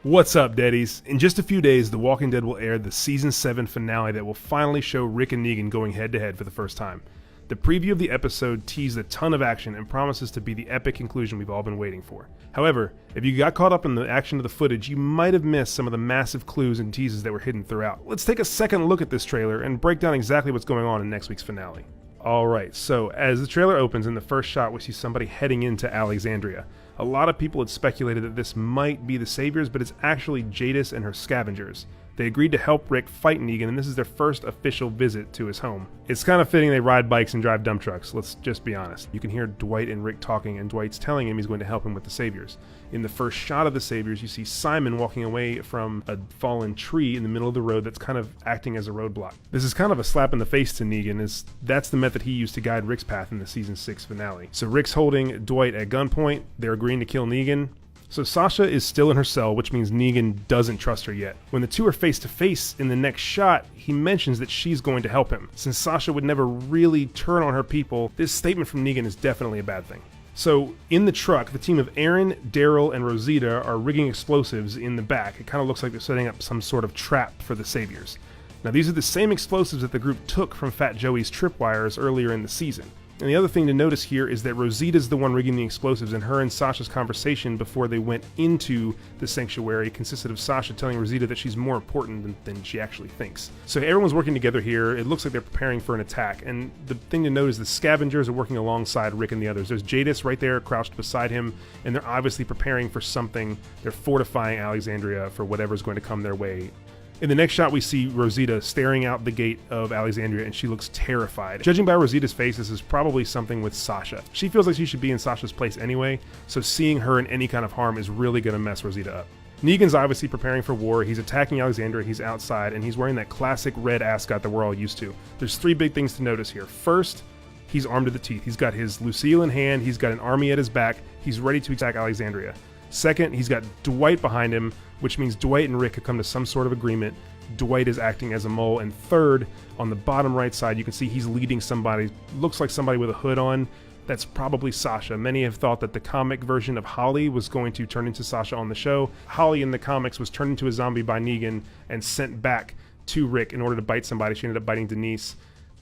What's up, Deadies? In just a few days, The Walking Dead will air the Season 7 finale that will finally show Rick and Negan going head-to-head for the first time. The preview of the episode teased a ton of action and promises to be the epic conclusion we've all been waiting for. However, if you got caught up in the action of the footage, you might have missed some of the massive clues and teases that were hidden throughout. Let's take a second look at this trailer and break down exactly what's going on in next week's finale. Alright, so as the trailer opens, in the first shot we see somebody heading into Alexandria. A lot of people had speculated that this might be the Saviors, but it's actually Jadis and her scavengers. They agreed to help Rick fight Negan, and this is their first official visit to his home. It's kind of fitting they ride bikes and drive dump trucks, let's just be honest. You can hear Dwight and Rick talking, and Dwight's telling him he's going to help him with the Saviors. In the first shot of the Saviors, you see Simon walking away from a fallen tree in the middle of the road that's kind of acting as a roadblock. This is kind of a slap in the face to Negan, as that's the method he used to guide Rick's path in the Season 6 finale. So Rick's holding Dwight at gunpoint, they're agreeing to kill Negan. So Sasha is still in her cell, which means Negan doesn't trust her yet. When the two are face to face in the next shot, he mentions that she's going to help him. Since Sasha would never really turn on her people, this statement from Negan is definitely a bad thing. So in the truck, the team of Aaron, Daryl, and Rosita are rigging explosives in the back. It kind of looks like they're setting up some sort of trap for the Saviors. Now these are the same explosives that the group took from Fat Joey's tripwires earlier in the season. And the other thing to notice here is that Rosita's the one rigging the explosives, and her and Sasha's conversation before they went into the sanctuary consisted of Sasha telling Rosita that she's more important than she actually thinks. So everyone's working together here. It looks like they're preparing for an attack, and the thing to note is the scavengers are working alongside Rick and the others. There's Jadis right there crouched beside him, and they're obviously preparing for something. They're fortifying Alexandria for whatever's going to come their way. In the next shot, we see Rosita staring out the gate of Alexandria, and she looks terrified. Judging by Rosita's face, this is probably something with Sasha. She feels like she should be in Sasha's place anyway, so seeing her in any kind of harm is really going to mess Rosita up. Negan's obviously preparing for war. He's attacking Alexandria, he's outside, and he's wearing that classic red ascot that we're all used to. There's three big things to notice here. First, he's armed to the teeth. He's got his Lucille in hand, he's got an army at his back, he's ready to attack Alexandria. Second, he's got Dwight behind him, which means Dwight and Rick have come to some sort of agreement. Dwight is acting as a mole. And third, on the bottom right side, you can see he's leading somebody, looks like somebody with a hood on. That's probably Sasha. Many have thought that the comic version of Holly was going to turn into Sasha on the show. Holly in the comics was turned into a zombie by Negan and sent back to Rick in order to bite somebody. She ended up biting Denise.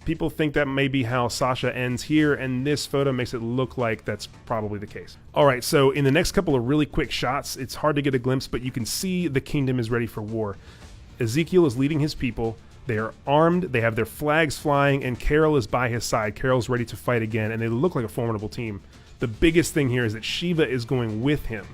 People think that may be how Sasha ends here, and this photo makes it look like that's probably the case. Alright, so in the next couple of really quick shots, it's hard to get a glimpse, but you can see the kingdom is ready for war. Ezekiel is leading his people, they are armed, they have their flags flying, and Carol is by his side. Carol's ready to fight again, and they look like a formidable team. The biggest thing here is that Shiva is going with him.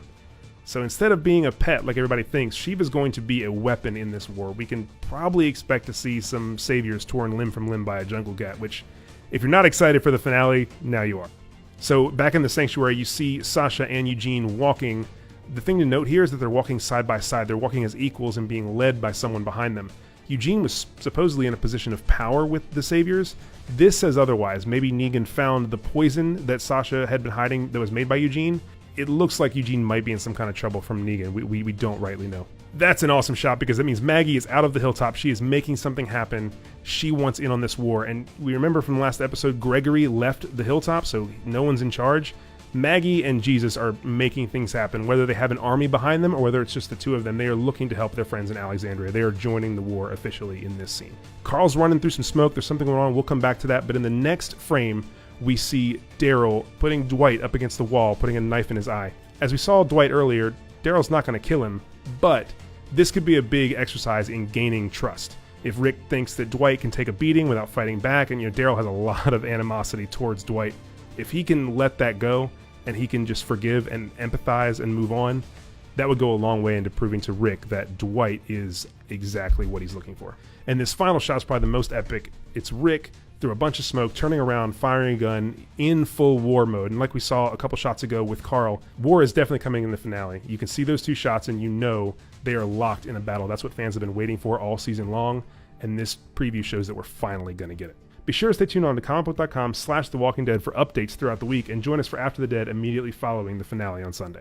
So instead of being a pet like everybody thinks, Shiva's going to be a weapon in this war. We can probably expect to see some saviors torn limb from limb by a jungle cat, which, if you're not excited for the finale, now you are. So back in the sanctuary, you see Sasha and Eugene walking. The thing to note here is that they're walking side by side. They're walking as equals and being led by someone behind them. Eugene was supposedly in a position of power with the Saviors. This says otherwise. Maybe Negan found the poison that Sasha had been hiding that was made by Eugene. It looks like Eugene might be in some kind of trouble from Negan. We don't rightly know. That's an awesome shot because that means Maggie is out of the hilltop. She is making something happen. She wants in on this war. And we remember from the last episode, Gregory left the hilltop, so no one's in charge. Maggie and Jesus are making things happen, whether they have an army behind them or whether it's just the two of them. They are looking to help their friends in Alexandria. They are joining the war officially in this scene. Carl's running through some smoke. There's something going on. We'll come back to that. But in the next frame, we see Daryl putting Dwight up against the wall, putting a knife in his eye. As we saw Dwight earlier, Daryl's not going to kill him, but this could be a big exercise in gaining trust. If Rick thinks that Dwight can take a beating without fighting back, and Daryl has a lot of animosity towards Dwight, if he can let that go and he can just forgive and empathize and move on, that would go a long way into proving to Rick that Dwight is exactly what he's looking for. And this final shot is probably the most epic. It's Rick through a bunch of smoke, turning around, firing a gun in full war mode. And like we saw a couple shots ago with Carl, war is definitely coming in the finale. You can see those two shots and you know they are locked in a battle. That's what fans have been waiting for all season long. And this preview shows that we're finally going to get it. Be sure to stay tuned on to comicbook.com/The Walking Dead for updates throughout the week, and join us for After the Dead immediately following the finale on Sunday.